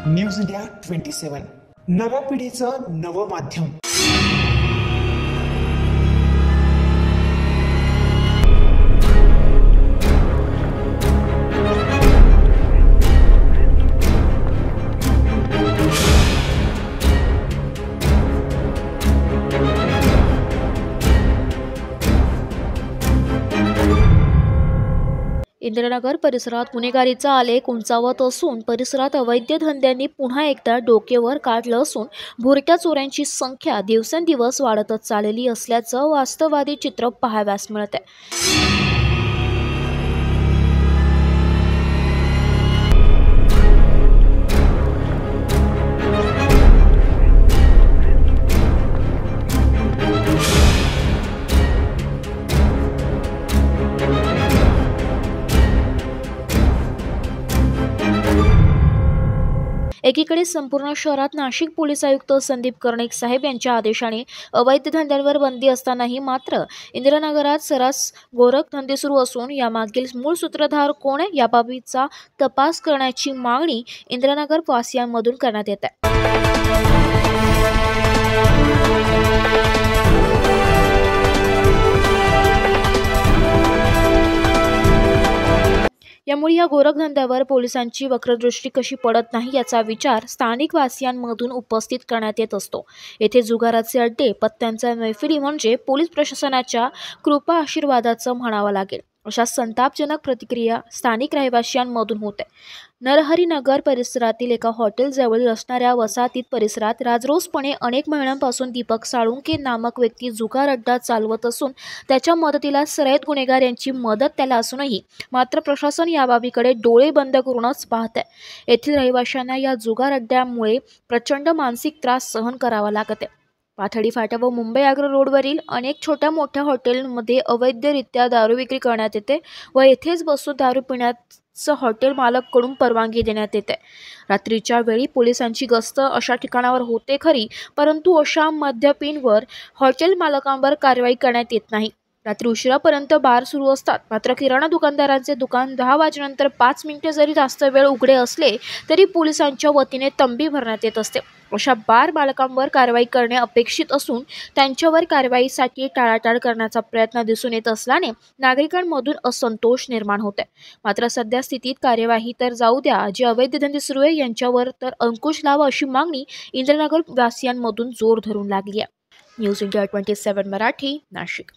News India 27 नव्या पिढीचं नवं माध्यम। इंदिरानगर परिसरात गुन्हेगारीचा आलेख उंचावत असून परिसरात अवैध धंद्यांनी पुन्हा एकदा डोकेवर काढलं असून भुरट्या चोऱ्यांची संख्या दिवसेंदिवस वाढतच चाललेली असल्याचं वास्तववादी चित्र पाहावयास मिळत आहे। एकीकडे संपूर्ण शहरात नाशिक पोलीस आयुक्त संदीप कर्णिक साहेब यांच्या आदेशाने अवैध धंद्यांवर बंदी असतानाही मात्र इंदिरानगरात सर्रास गोरख धंदे सुरू असून यामागील मूळ सूत्रधार कोण आहे याबाबतचा तपास करण्याची मागणी इंदिरानगर वासियांमधून करण्यात येत आहे। यामुळे या गोरखधंद्यावर पोलिसांची वक्रदृष्टी कशी पडत नाही याचा विचार स्थानिक वासियांमधून उपस्थित करण्यात येत असतो। येथे जुगाराचे अड्डे पत्त्यांच्या मैफिली म्हणजे पोलीस प्रशासनाच्या कृपा आशीर्वादाचं म्हणावं लागेल अशा संतापजनक प्रतिक्रिया स्थानिक रहिवाशांमधून होत आहे। नरहरीनगर परिसरातील एका हॉटेलजवळ असणाऱ्या वसाहतीत परिसरात राजरोसपणे अनेक महिन्यांपासून दीपक साळुंके नामक व्यक्ती जुगार अड्डा चालवत असून त्याच्या मदतीला सराईत गुन्हेगार यांची मदत त्याला असूनही मात्र प्रशासन या बाबीकडे डोळे बंद करूनच पाहत आहे। येथील रहिवाशांना या जुगार अड्ड्यामुळे प्रचंड मानसिक त्रास सहन करावा लागत आहे। पाथडी फाटा व मुंबई आग्रा रोडवरील अनेक छोट्या मोठ्या हॉटेलमध्ये अवैधरित्या दारू विक्री करण्यात येते व येथेच बसून दारू पिण्याचं हॉटेल मालकाकडून परवानगी देण्यात येते। रात्रीच्या वेळी पोलिसांची गस्त अशा ठिकाणावर होते खरी, परंतु अशा मद्यपींवर हॉटेल मालकांवर कारवाई करण्यात येत नाही। रात्री उशिरापर्यंत बार सुरू असतात, मात्र किराणा दुकानदारांचे दुकान 10 वाजेनंतर 5 मिनिटे जरी जास्त वेळ उघडे असले तरी पोलिसांच्या वतीने तंबी भरण्यात येत असते। अशा बार मालकांवर कारवाई करणे अपेक्षित असून त्यांच्यावर कारवाईसाठी टाळाटाळ करण्याचा प्रयत्न दिसून येत असल्याने नागरिकांमधून असंतोष निर्माण होत आहे। मात्र सध्या स्थितीत कार्यवाही तर जाऊ द्या, जे अवैध धंदे सुरू आहे यांच्यावर तर अंकुश लावा अशी मागणी इंदिरानगर वासियांमधून जोर धरून लागली आहे। News India 27 Marathi, Nashik.